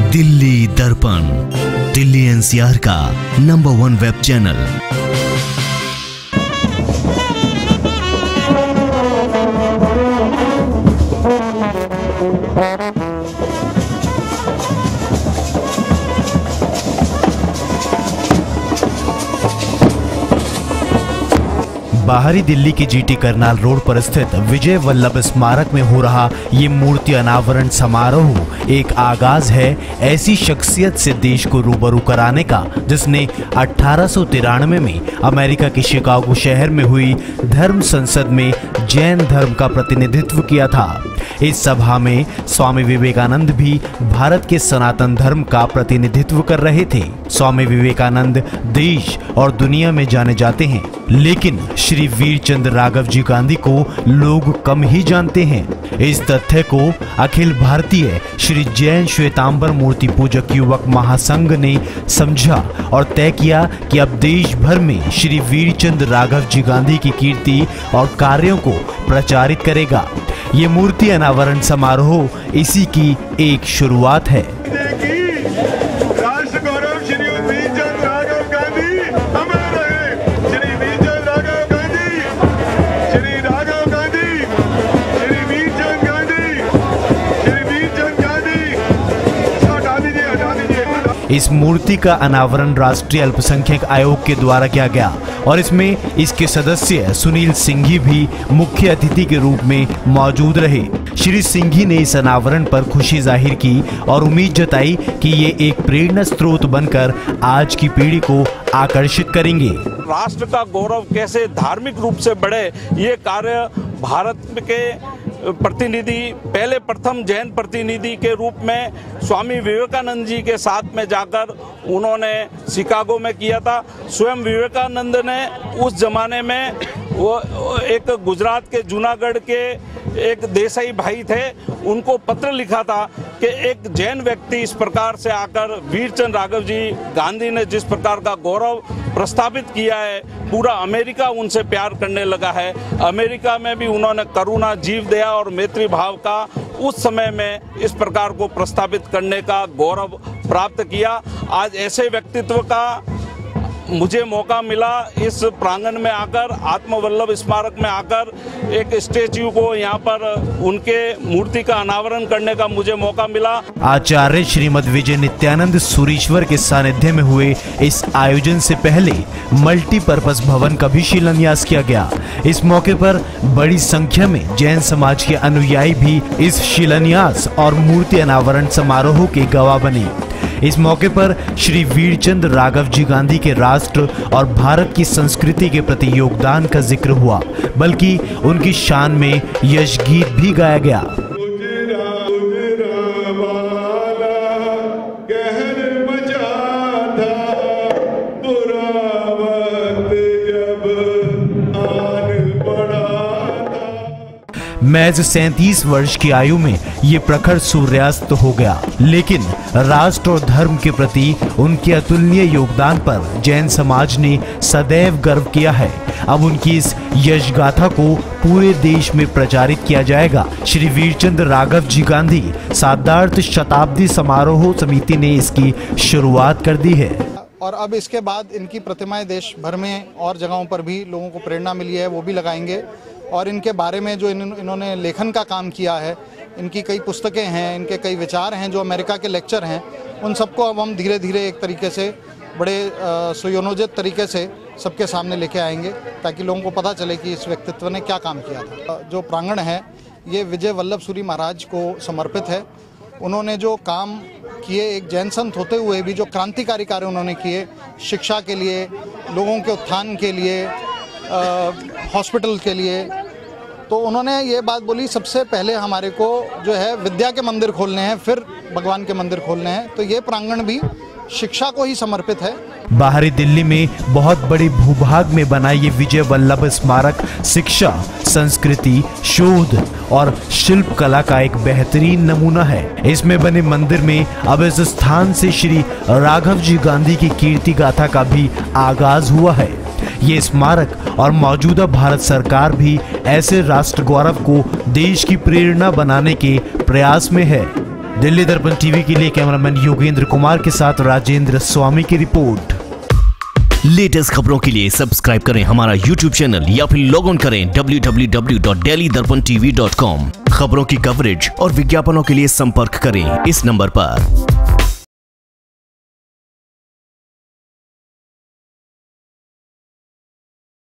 दिल्ली दर्पण, दिल्ली एनसीआर का number 1 web channel. बाहरी दिल्ली की जीटी करनाल रोड पर स्थित विजय वल्लभ स्मारक में हो रहा ये मूर्ति अनावरण समारोह एक आगाज है ऐसी शख्सियत से देश को रूबरू कराने का जिसने 1893 में अमेरिका के शिकागो शहर में हुई धर्म संसद में जैन धर्म का प्रतिनिधित्व किया था। इस सभा में स्वामी विवेकानंद भी भारत के सनातन धर्म का प्रतिनिधित्व कर रहे थे। स्वामी विवेकानंद देश और दुनिया में जाने जाते हैं, लेकिन श्री वीरचंद राघव जी गांधी को लोग कम ही जानते हैं। इस तथ्य को अखिल भारतीय श्री जैन श्वेतांबर मूर्ति पूजक युवक महासंघ ने समझा और तय किया कि अब देश भर में श्री वीरचंद राघव जी गांधी की कीर्ति और कार्यों को प्रचारित करेगा। ये मूर्ति अनावरण समारोह इसी की एक शुरुआत है। इस मूर्ति का अनावरण राष्ट्रीय अल्पसंख्यक आयोग के द्वारा किया गया और इसमें इसके सदस्य सुनील सिंघी भी मुख्य अतिथि के रूप में मौजूद रहे। श्री सिंघी ने इस अनावरण पर खुशी जाहिर की और उम्मीद जताई कि ये एक प्रेरणा स्रोत बनकर आज की पीढ़ी को आकर्षित करेंगे। राष्ट्र का गौरव कैसे धार्मिक रूप से बढ़े, ये कार्य भारत के प्रतिनिधि पहले प्रथम जैन प्रतिनिधि के रूप में स्वामी विवेकानंद जी के साथ में जाकर उन्होंने शिकागो में किया था। स्वयं विवेकानंद ने उस जमाने में वो एक गुजरात के जूनागढ़ के एक देसाई भाई थे, उनको पत्र लिखा था कि एक जैन व्यक्ति इस प्रकार से आकर वीरचंद राघव जी गांधी ने जिस प्रकार का गौरव प्रस्तावित किया है, पूरा अमेरिका उनसे प्यार करने लगा है। अमेरिका में भी उन्होंने करुणा, जीव दया और मैत्री भाव का उस समय में इस प्रकार को प्रस्तावित करने का गौरव प्राप्त किया। आज ऐसे व्यक्तित्व का मुझे मौका मिला इस प्रांगण में आकर, आत्मवल्लभ स्मारक में आकर एक स्टेच्यू को यहाँ पर उनके मूर्ति का अनावरण करने का मुझे मौका मिला। आचार्य श्रीमद विजय नित्यानंद सूरीश्वर के सानिध्य में हुए इस आयोजन से पहले मल्टीपर्पज भवन का भी शिलान्यास किया गया। इस मौके पर बड़ी संख्या में जैन समाज के अनुयायी भी इस शिलान्यास और मूर्ति अनावरण समारोह के गवाह बने। इस मौके पर श्री वीरचंद राघव जी गांधी के राष्ट्र और भारत की संस्कृति के प्रति योगदान का जिक्र हुआ, बल्कि उनकी शान में यश गीत भी गाया गया। महज 37 वर्ष की आयु में ये प्रखर सूर्यास्त हो गया, लेकिन राष्ट्र और धर्म के प्रति उनके अतुलनीय योगदान पर जैन समाज ने सदैव गर्व किया है। अब उनकी इस यश गाथा को पूरे देश में प्रचारित किया जाएगा। श्री वीरचंद राघव जी गांधी सार्धार्थ शताब्दी समारोह समिति ने इसकी शुरुआत कर दी है और अब इसके बाद इनकी प्रतिमाएं देश भर में और जगहों पर भी लोगों को प्रेरणा मिली है, वो भी लगाएंगे। और इनके बारे में जो इन्होंने लेखन का काम किया है, इनकी कई पुस्तकें हैं, इनके कई विचार हैं, जो अमेरिका के लेक्चर हैं, उन सबको अब हम धीरे धीरे एक तरीके से बड़े सुयोजित तरीके से सबके सामने लेके आएंगे, ताकि लोगों को पता चले कि इस व्यक्तित्व ने क्या काम किया था। जो प्रांगण है ये विजय वल्लभ सूरी महाराज को समर्पित है। उन्होंने जो काम किए, एक जैन संत होते हुए भी जो क्रांतिकारी कार्य उन्होंने किए, शिक्षा के लिए, लोगों के उत्थान के लिए, हॉस्पिटल के लिए, तो उन्होंने ये बात बोली सबसे पहले हमारे को जो है विद्या के मंदिर खोलने हैं, फिर भगवान के मंदिर खोलने हैं। तो ये प्रांगण भी शिक्षा को ही समर्पित है। बाहरी दिल्ली में बहुत बड़े भूभाग में बना ये विजय वल्लभ स्मारक शिक्षा, संस्कृति, शोध और शिल्प कला का एक बेहतरीन नमूना है। इसमें बने मंदिर में अब इस स्थान से श्री राघव जी गांधी की कीर्ति गाथा का भी आगाज हुआ है। ये स्मारक और मौजूदा भारत सरकार भी ऐसे राष्ट्र गौरव को देश की प्रेरणा बनाने के प्रयास में है। दिल्ली दर्पण टीवी के लिए कैमरामैन योगेंद्र कुमार के साथ राजेंद्र स्वामी की रिपोर्ट। लेटेस्ट खबरों के लिए सब्सक्राइब करें हमारा YouTube चैनल या फिर लॉग ऑन करें www.delhidarpantv.com। खबरों की कवरेज और विज्ञापनों के लिए संपर्क करें इस नंबर पर।